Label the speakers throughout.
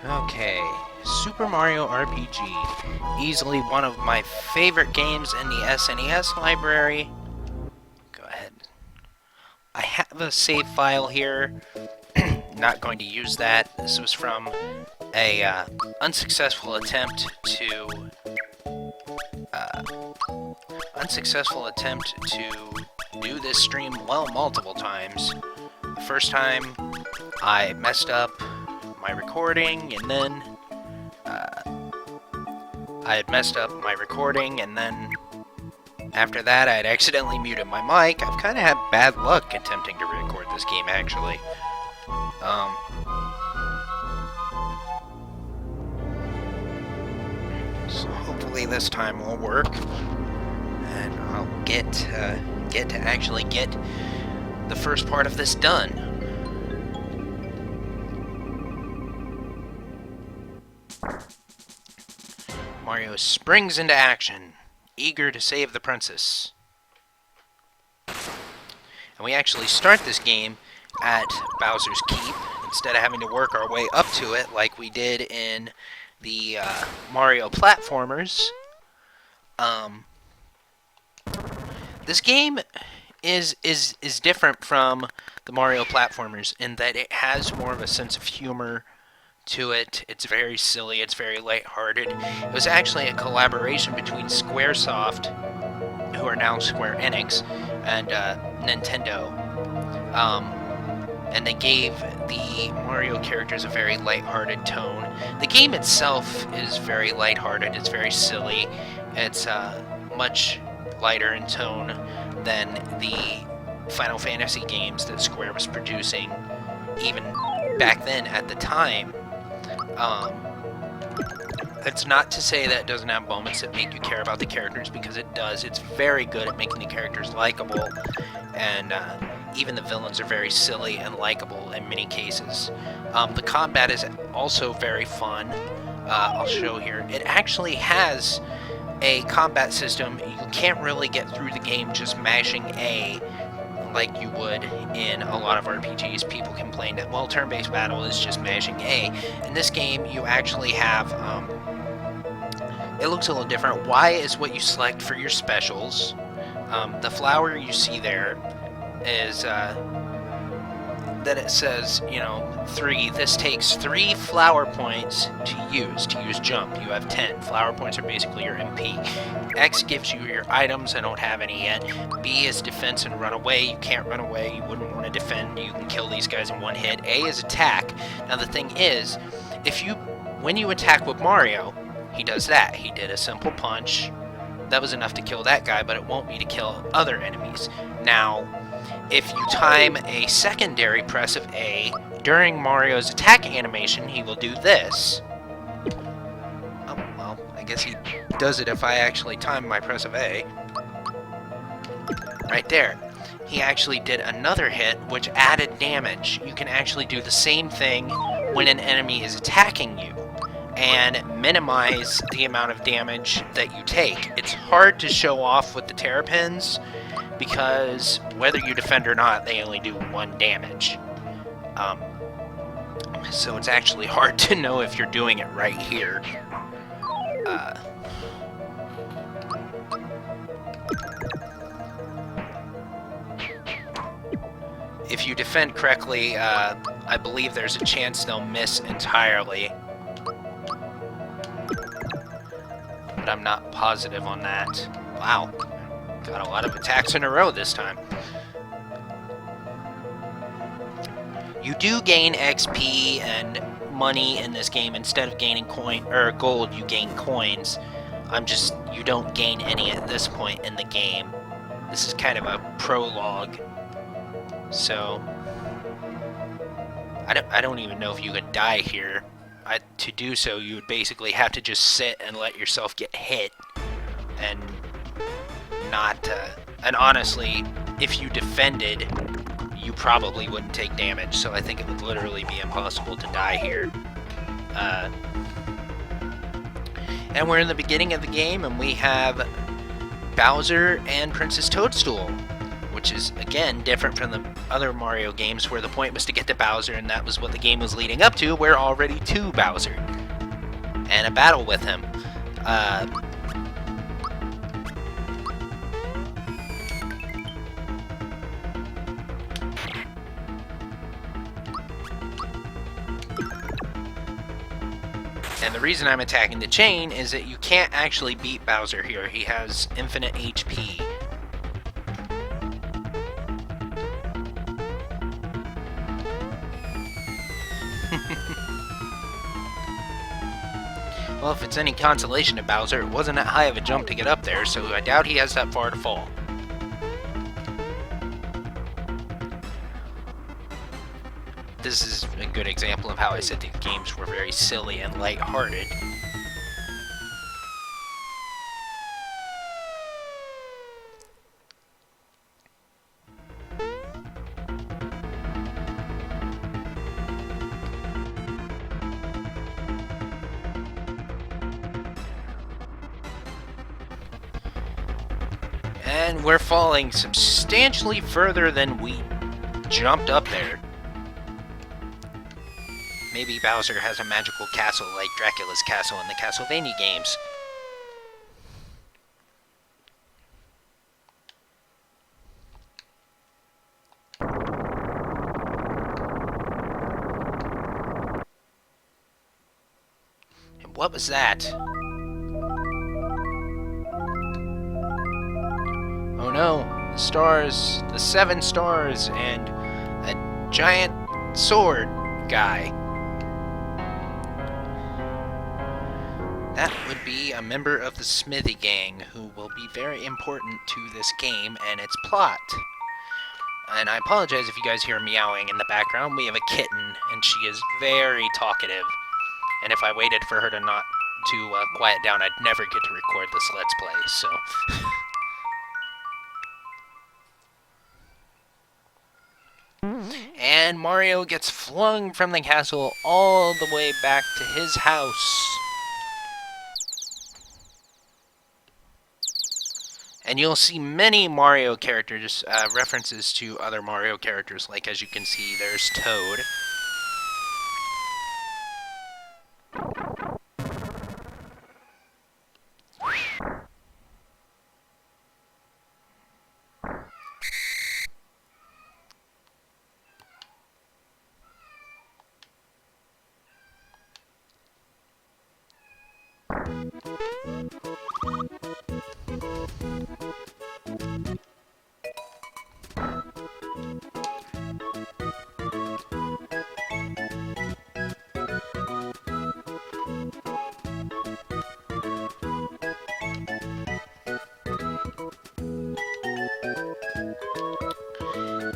Speaker 1: Okay, Super Mario RPG. Easily one of my favorite games in the SNES library. Go ahead. I have a save file here. Not going to use that. This was from a uh, unsuccessful attempt to do this stream multiple times. The first time I messed up my recording, and then after that I had accidentally muted my mic. I've kind of had bad luck attempting to record this game, actually. So hopefully this time will work, and I'll get to actually get the first part of this done. Mario springs into action, eager to save the princess. And we actually start this game at Bowser's Keep, instead of having to work our way up to it like we did in the Mario platformers. This game is different from the Mario platformers in that it has more of a sense of humor to it. It's very silly, it's very lighthearted. It was actually a collaboration between Squaresoft, who are now Square Enix, and Nintendo. And they gave the Mario characters a very lighthearted tone. The game itself is very lighthearted, it's very silly. It's much lighter in tone than the Final Fantasy games that Square was producing, even back then at the time. That's not to say that it doesn't have moments that make you care about the characters, because it does. It's very good at making the characters likable, and even the villains are very silly and likable in many cases. The combat is also very fun. I'll show here. It actually has a combat system. You can't really get through the game just mashing A like you would in a lot of RPGs. People complain that, well, turn-based battle is just mashing A. In this game, you actually have, it looks a little different. Y is what you select for your specials. The flower you see there is, that it says, 3. This takes 3 flower points to use jump. You have 10. Flower points are basically your MP. X gives you your items. I don't have any yet. B is defense and run away. You can't run away. You wouldn't want to defend. You can kill these guys in one hit. A is attack. Now the thing is, when you attack with Mario, he does that. He did a simple punch. That was enough to kill that guy, but it won't be to kill other enemies. Now, if you time a secondary press of A during Mario's attack animation, he will do this. Oh, well, I guess he does it if I actually time my press of A. Right there. He actually did another hit, which added damage. You can actually do the same thing when an enemy is attacking you, and minimize the amount of damage that you take. It's hard to show off with the Terrapins, because whether you defend or not, they only do 1 damage. So it's actually hard to know if you're doing it right here. If you defend correctly, I believe there's a chance they'll miss entirely. But I'm not positive on that. Wow. Got a lot of attacks in a row this time. You do gain XP and money in this game. Instead of gaining gold, you gain coins. You don't gain any at this point in the game. This is kind of a prologue. So I don't even know if you could die here. To do so, you would basically have to just sit and let yourself get hit, and and honestly, if you defended, you probably wouldn't take damage, so I think it would literally be impossible to die here. And we're in the beginning of the game, and we have Bowser and Princess Toadstool, which which is, again, different from the other Mario games where the point was to get to Bowser, and that was what the game was leading up to. We're already to Bowser. And a battle with him. And the reason I'm attacking the chain is that you can't actually beat Bowser here. He has infinite HP. Well, if it's any consolation to Bowser, it wasn't that high of a jump to get up there, so I doubt he has that far to fall. This is a good example of how I said the games were very silly and lighthearted. And we're falling substantially further than we jumped up there. Maybe Bowser has a magical castle like Dracula's castle in the Castlevania games. And what was that? Oh no, the stars, the 7 stars, and a giant sword guy. That would be a member of the Smithy Gang, who will be very important to this game and its plot. And I apologize if you guys hear meowing in the background. We have a kitten, and she is very talkative. And if I waited for her to not quiet down, I'd never get to record this Let's Play, so... And Mario gets flung from the castle all the way back to his house. And you'll see many Mario characters, references to other Mario characters, like as you can see, there's Toad.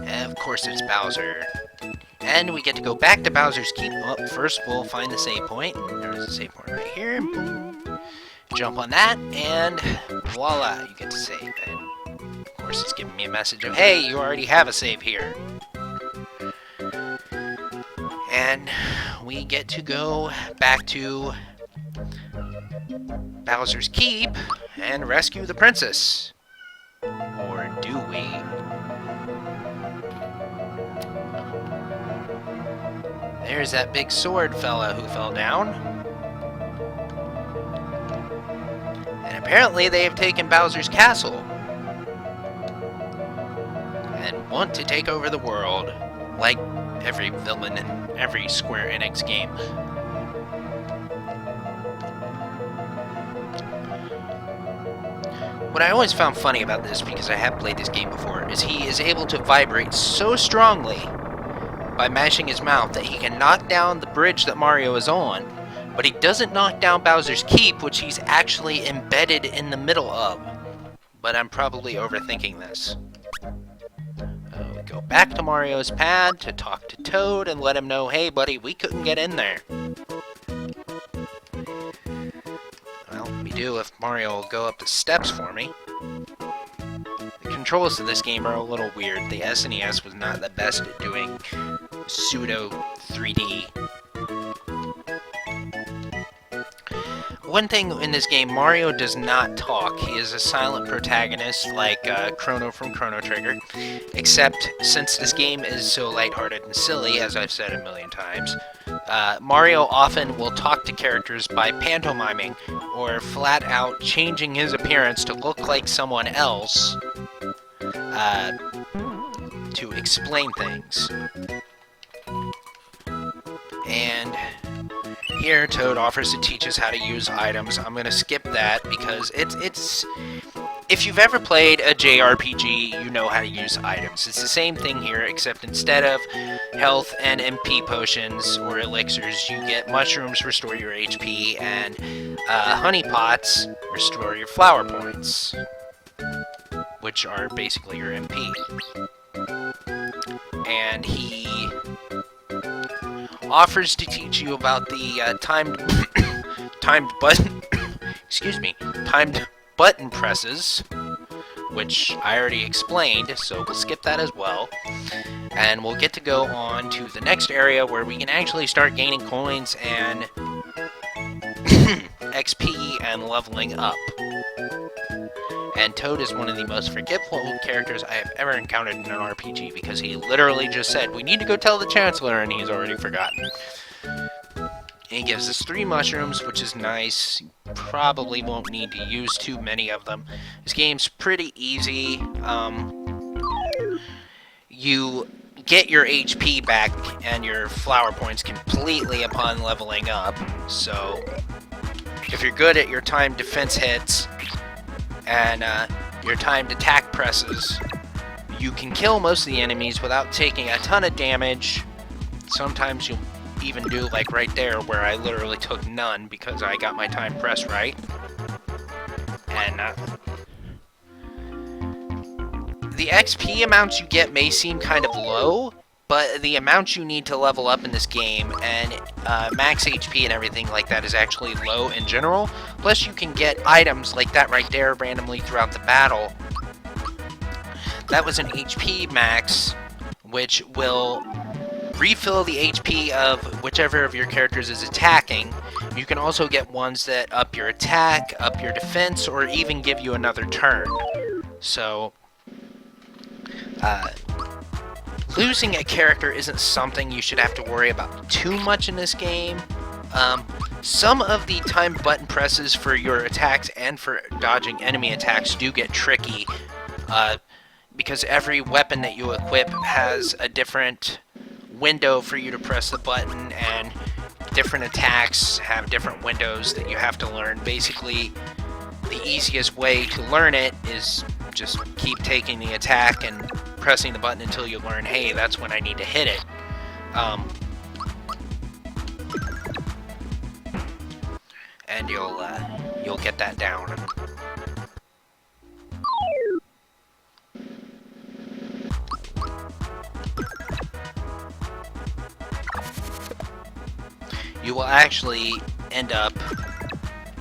Speaker 1: And of course it's Bowser. And we get to go back to Bowser's Keep. Well, first we'll find the save point. There's a save point right here. Boom. Jump on that, and voila, you get to save. And of course it's giving me a message of, hey, you already have a save here. And we get to go back to Bowser's Keep and rescue the princess. Or do we? There's that big sword fella who fell down. And apparently they have taken Bowser's castle and want to take over the world, like every villain in every Square Enix game. What I always found funny about this, because I have played this game before, is he is able to vibrate so strongly by mashing his mouth that he can knock down the bridge that Mario is on, but he doesn't knock down Bowser's Keep, which he's actually embedded in the middle of. But I'm probably overthinking this. We go back to Mario's pad to talk to Toad and let him know, hey buddy, we couldn't get in there. Well, we do if Mario will go up the steps for me. The controls of this game are a little weird. The SNES was not the best at doing pseudo 3D. one thing in this game, Mario does not talk. He is a silent protagonist like Chrono from Chrono Trigger, except since this game is so lighthearted and silly, as I've said a million times, Mario often will talk to characters by pantomiming or flat out changing his appearance to look like someone else to explain things. And here, Toad offers to teach us how to use items. I'm going to skip that because it's... If you've ever played a JRPG, you know how to use items. It's the same thing here, except instead of health and MP potions or elixirs, you get mushrooms, restore your HP, and honey pots, restore your flower points, which are basically your MP. And he offers to teach you about the timed button presses, which I already explained, so we'll skip that as well. And we'll get to go on to the next area where we can actually start gaining coins and XP and leveling up. And Toad is one of the most forgetful characters I have ever encountered in an RPG because he literally just said, "We need to go tell the Chancellor," and he's already forgotten. And he gives us 3 mushrooms, which is nice. Probably won't need to use too many of them. This game's pretty easy. You get your HP back and your flower points completely upon leveling up. So, if you're good at your timed defense hits and your timed attack presses, you can kill most of the enemies without taking a ton of damage. Sometimes you'll even do like right there where I literally took none because I got my time press right. And the XP amounts you get may seem kind of low, but the amount you need to level up in this game and max HP and everything like that is actually low in general. Plus you can get items like that right there randomly throughout the battle. That was an HP max, which will refill the HP of whichever of your characters is attacking. You can also get ones that up your attack, up your defense, or even give you another turn. So, losing a character isn't something you should have to worry about too much in this game. Some of the timed button presses for your attacks and for dodging enemy attacks do get tricky, because every weapon that you equip has a different window for you to press the button, and different attacks have different windows that you have to learn. Basically, the easiest way to learn it is just keep taking the attack and pressing the button until you learn, hey, that's when I need to hit it. And you'll get that down. You will actually end up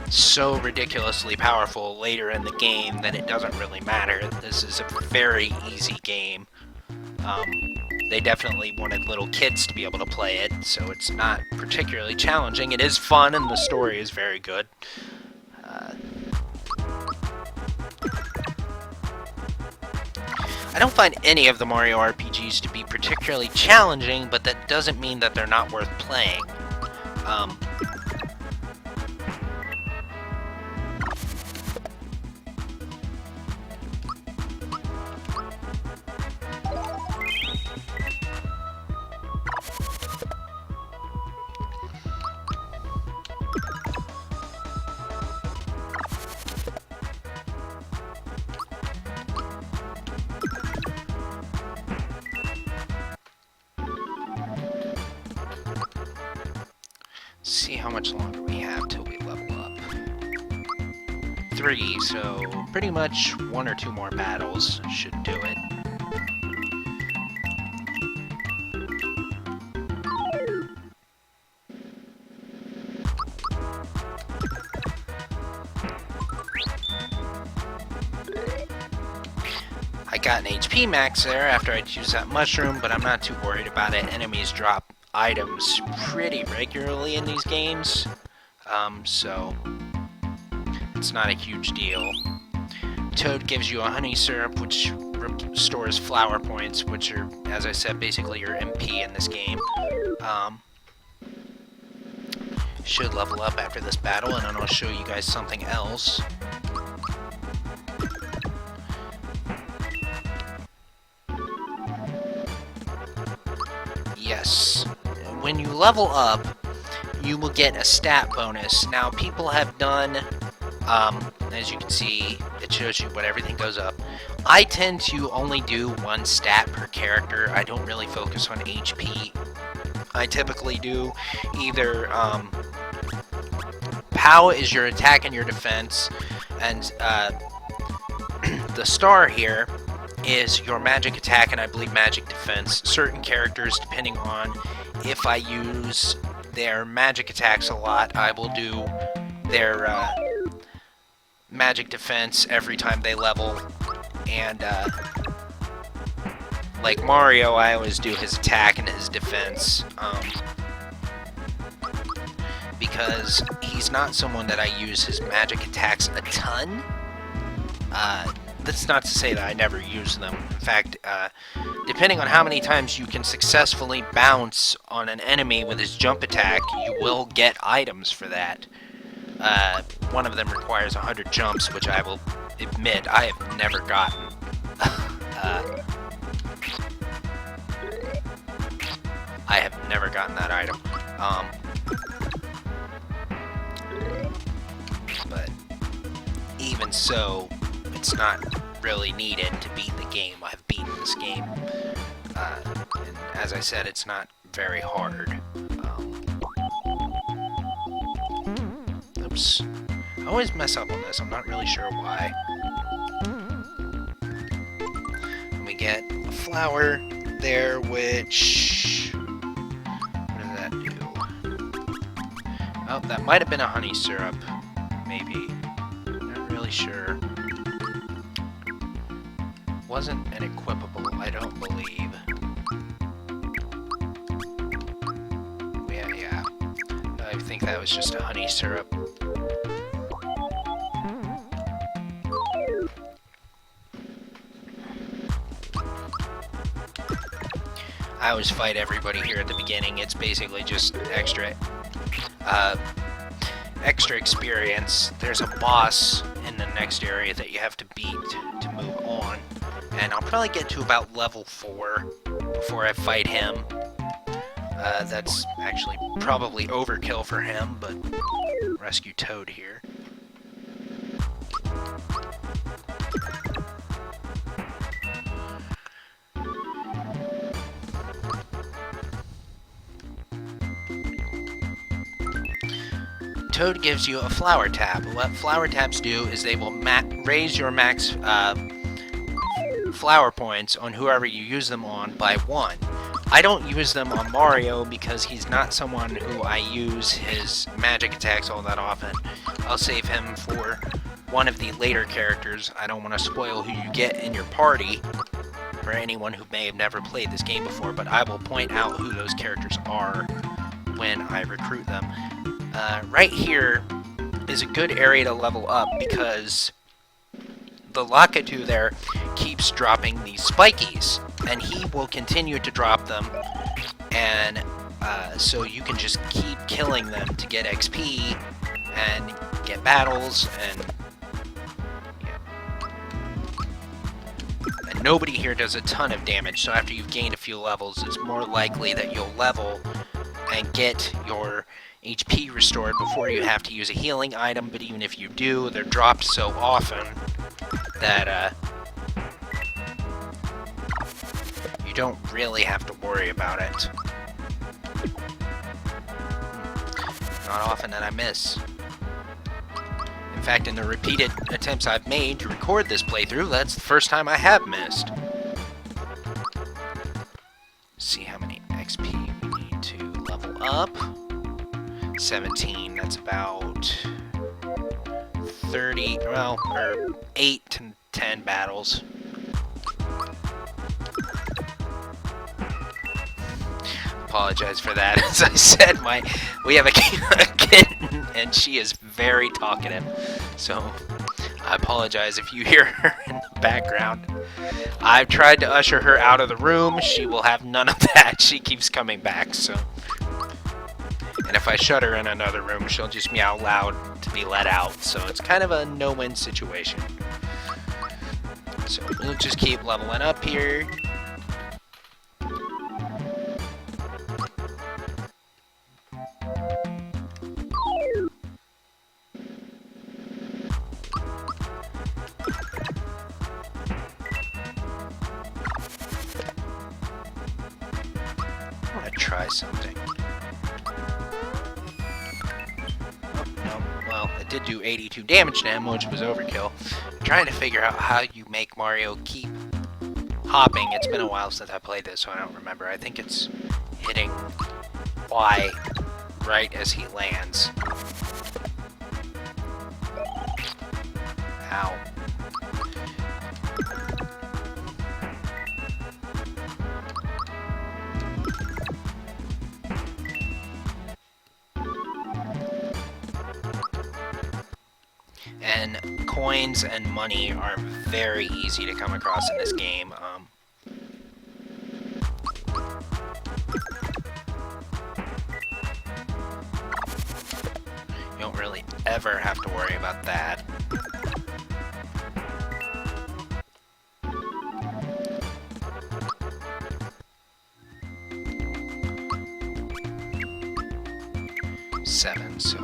Speaker 1: so ridiculously powerful later in the game that it doesn't really matter. This is a very easy game. They definitely wanted little kids to be able to play it, so it's not particularly challenging. It is fun, and the story is very good. I don't find any of the Mario RPGs to be particularly challenging, but that doesn't mean that they're not worth playing. See how much longer we have till we level up. 3, so pretty much 1 or 2 more battles should do it. I got an HP max there after I'd used that mushroom, but I'm not too worried about it. Enemies drop items pretty regularly in these games, so it's not a huge deal. Toad gives you a honey syrup, which restores flower points, which are, as I said, basically your MP in this game. Should level up after this battle, and then I'll show you guys something else. Yes. When you level up, you will get a stat bonus. Now, people have done, as you can see, it shows you what everything goes up. I tend to only do one stat per character. I don't really focus on HP. I typically do either, POW is your attack and your defense, and the star here is your magic attack and I believe magic defense. Certain characters, depending on if I use their magic attacks a lot, I will do their magic defense every time they level, and like Mario, I always do his attack and his defense, because he's not someone that I use his magic attacks a ton. That's not to say that I never use them. In fact, depending on how many times you can successfully bounce on an enemy with his jump attack, you will get items for that. One of them requires 100 jumps, which I will admit I have never gotten. I have never gotten that item. But even so, it's not really needed to beat the game. I've beaten this game. And as I said, it's not very hard. Oops. I always mess up on this. I'm not really sure why. And we get a flower there, which... what does that do? Oh, that might have been a honey syrup. Maybe. Not really sure. Wasn't an equipable, I don't believe. Yeah. I think that was just a honey syrup. I always fight everybody here at the beginning. It's basically just extra experience. There's a boss in the next area that you have to beat to move on. And I'll probably get to about level 4 before I fight him. That's actually probably overkill for him, but rescue Toad here. Toad gives you a flower tab. What flower tabs do is they will raise your max flower points on whoever you use them on by 1. I don't use them on Mario because he's not someone who I use his magic attacks all that often. I'll save him for one of the later characters. I don't want to spoil who you get in your party for anyone who may have never played this game before, but I will point out who those characters are when I recruit them. Right here is a good area to level up because the Lakitu there keeps dropping these spikies, and he will continue to drop them, and so you can just keep killing them to get XP and get battles, and yeah. And nobody here does a ton of damage, so after you've gained a few levels, it's more likely that you'll level and get your HP restored before you have to use a healing item, but even if you do, they're dropped so often that you don't really have to worry about it. Not often that I miss. In fact, in the repeated attempts I've made to record this playthrough, that's the first time I have missed. See how many XP we need to level up. 17, that's about 30, well, or 8 to 10 battles. apologize for that. As I said, we have a kitten, and she is very talkative. So I apologize if you hear her in the background. I've tried to usher her out of the room. She will have none of that. She keeps coming back, so. And if I shut her in another room, she'll just meow loud to be let out. So it's kind of a no-win situation. So we'll just keep leveling up here. I want to try something. Oh, no. Well, it did do 82 damage to him, which was overkill. I'm trying to figure out how you make Mario keep hopping. It's been a while since I played this, so I don't remember. I think it's hitting Y right as he lands. Ow. And coins and money are very easy to come across in this game. You don't really ever have to worry about that. Seven, so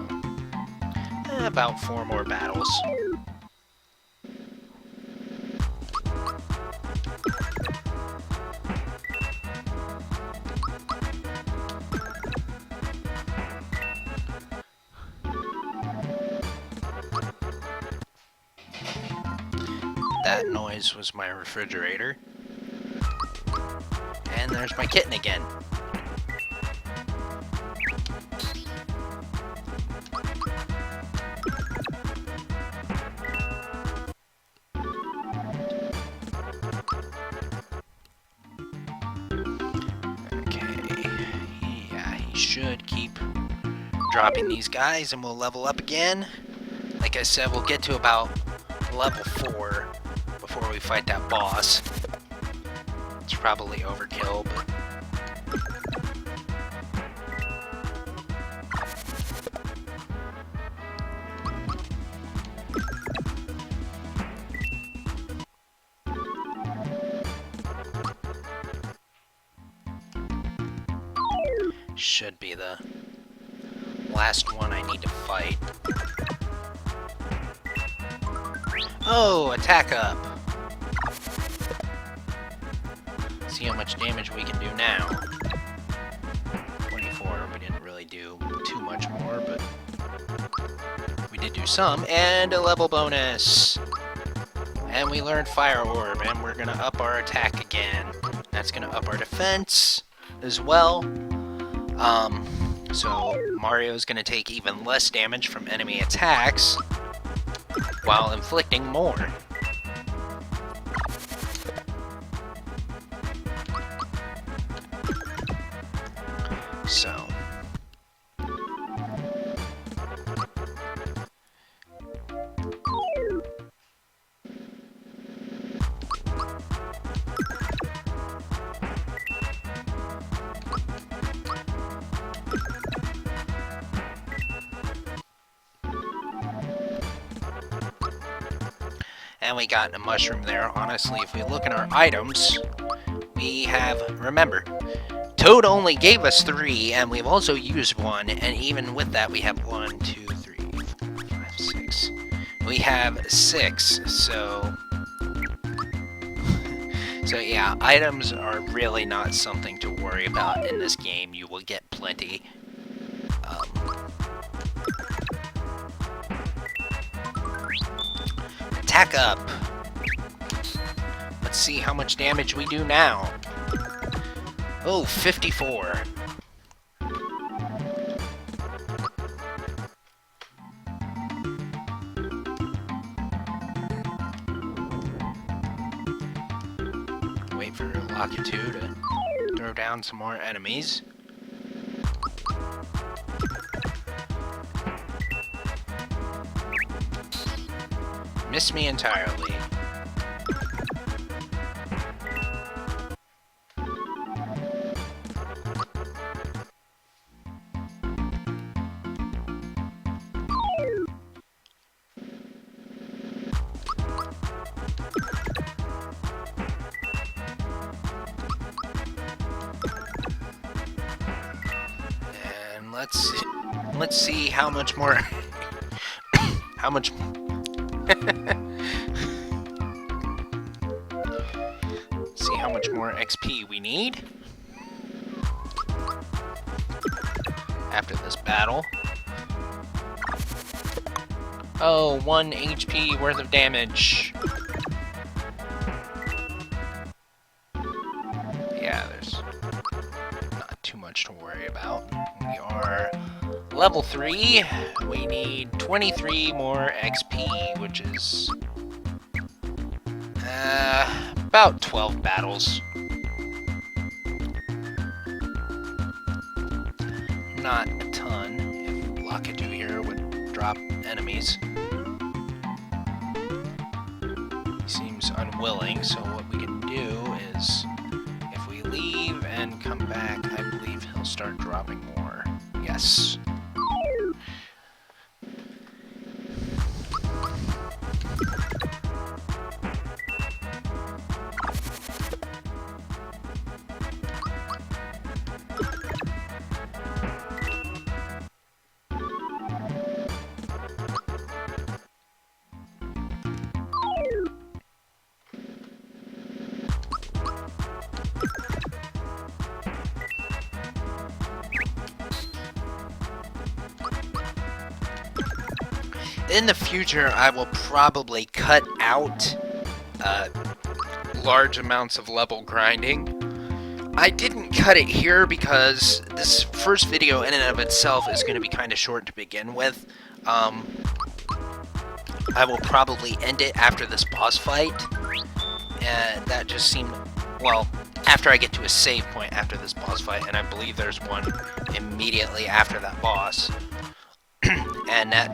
Speaker 1: about 4 more battles. That noise was my refrigerator. And there's my kitten again. Should keep dropping these guys and we'll level up again. Like I said, we'll get to about level 4 before we fight that boss. It's probably overkill, but should be the last one I need to fight. Oh, attack up! See how much damage we can do now. 24, we didn't really do too much more, but we did do some. And a level bonus! And we learned Fire Orb, and we're gonna up our attack again. That's gonna up our defense as well. So Mario's gonna take even less damage from enemy attacks while inflicting more. So and we got a mushroom there. Honestly, if we look at our items, we have, remember, Toad only gave us 3, and we've also used 1, and even with that we have 1, 2, 3, 4, 5, 6. We have 6, so yeah, items are really not something to worry about in this game. You will get plenty. Attack up! Let's see how much damage we do now. Oh, 54. Wait for Lakitu to throw down some more enemies. Miss me entirely. And let's see how much more how much see how much more XP we need after this battle. Oh, 1 HP worth of damage. Yeah, there's not too much to worry about. We are level 3. We need 23 more XP, which is about 12 battles. Not a ton. If Lakitu here would drop enemies. He seems unwilling, so what we can do is, if we leave and come back, I believe he'll start dropping more. Yes. In the future, I will probably cut out large amounts of level grinding. I didn't cut it here because this first video in and of itself is going to be kind of short to begin with. I will probably end it after this boss fight, and that just seemed, well, after I get to a save point after this boss fight, and I believe there's one immediately after that boss, and that,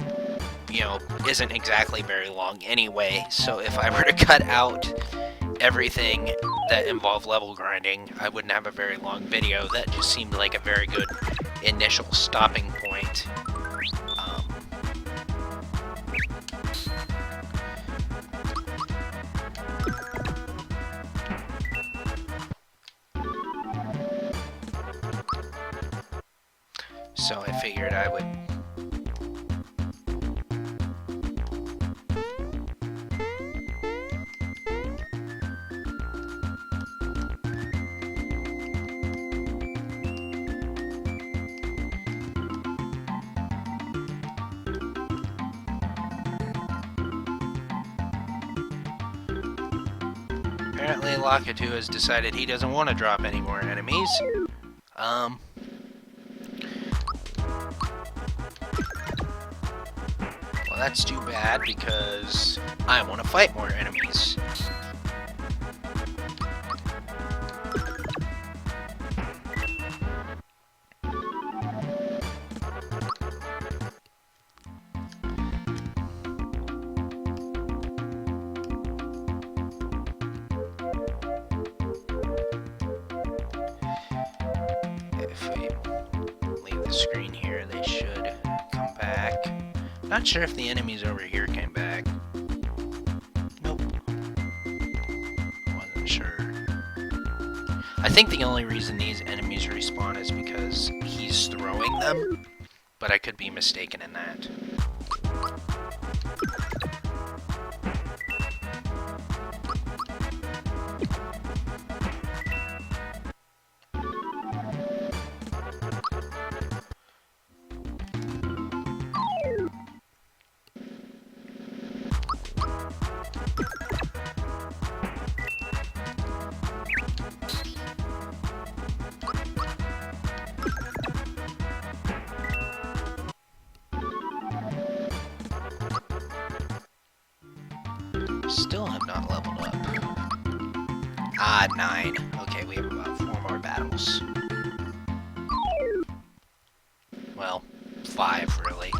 Speaker 1: you know, isn't exactly very long anyway, so if I were to cut out everything that involved level grinding, I wouldn't have a very long video. That just seemed like a very good initial stopping point. So I figured I would apparently Lakitu has decided he doesn't want to drop any more enemies. Well, that's too bad because I want to fight more enemies. If we leave the screen here, they should come back. Not sure if the enemies over here came back. Nope. Wasn't sure. I think the only reason these enemies respawn is because he's throwing them, but I could be mistaken in that. Still have not leveled up. Ah, 9. Okay, we have about 4 more battles. Well, 5 really.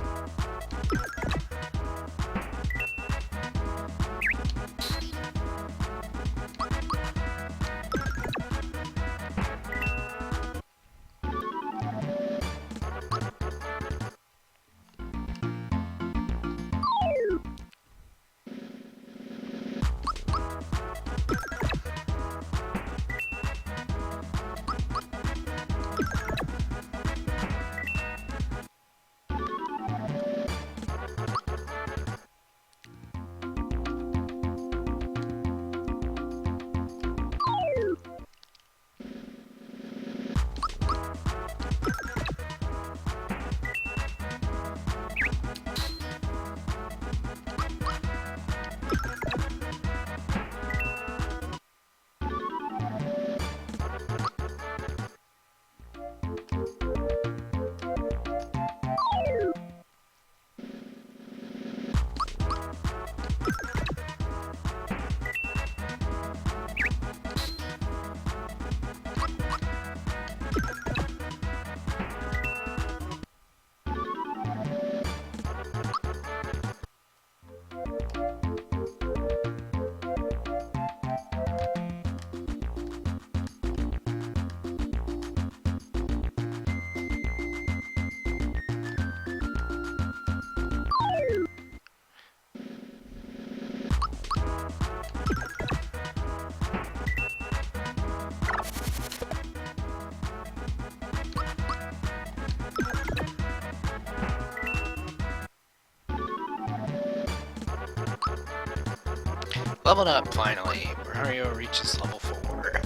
Speaker 1: Leveled up, finally. Mario reaches level 4.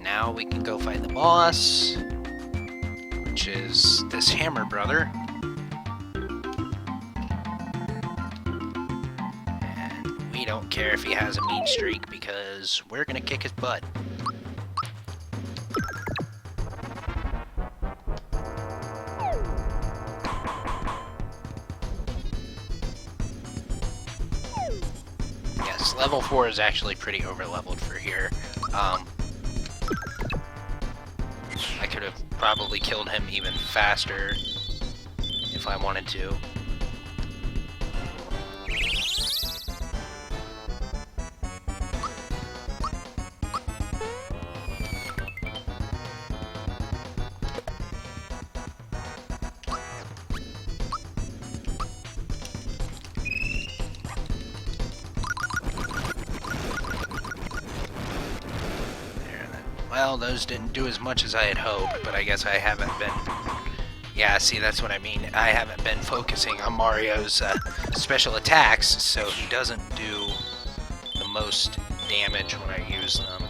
Speaker 1: Now we can go fight the boss, which is this Hammer Brother. And we don't care if he has a mean streak because we're gonna kick his butt. Yes, level 4 is actually pretty over-leveled for here. I could have probably killed him even faster if I wanted to. Well, those didn't do as much as I had hoped, but I guess I haven't been... Yeah, see, that's what I mean. I haven't been focusing on Mario's special attacks, so he doesn't do the most damage when I use them.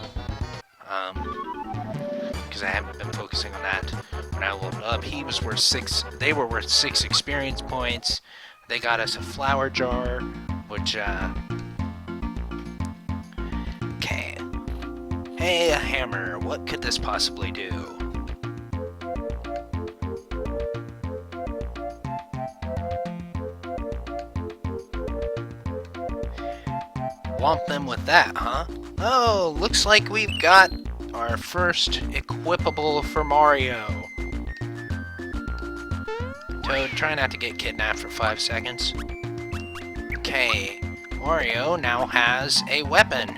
Speaker 1: Because I haven't been focusing on that. When I leveled up, he was worth 6... They were worth 6 experience points. They got us a flower jar, which, Okay. Hey, a hammer. What could this possibly do? Womp them with that, huh? Oh, looks like we've got our first equipable for Mario. Toad, try not to get kidnapped for 5 seconds. Okay, Mario now has a weapon,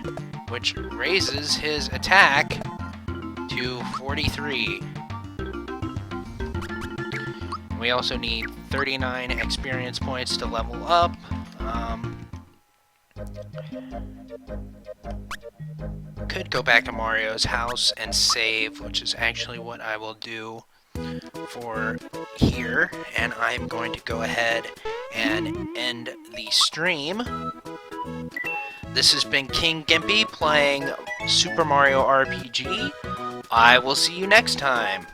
Speaker 1: which raises his attack to 43. We also need 39 experience points to level up. Could go back to Mario's house and save, which is actually what I will do for here. And I'm going to go ahead and end the stream. This has been King Gimpy playing Super Mario RPG. I will see you next time.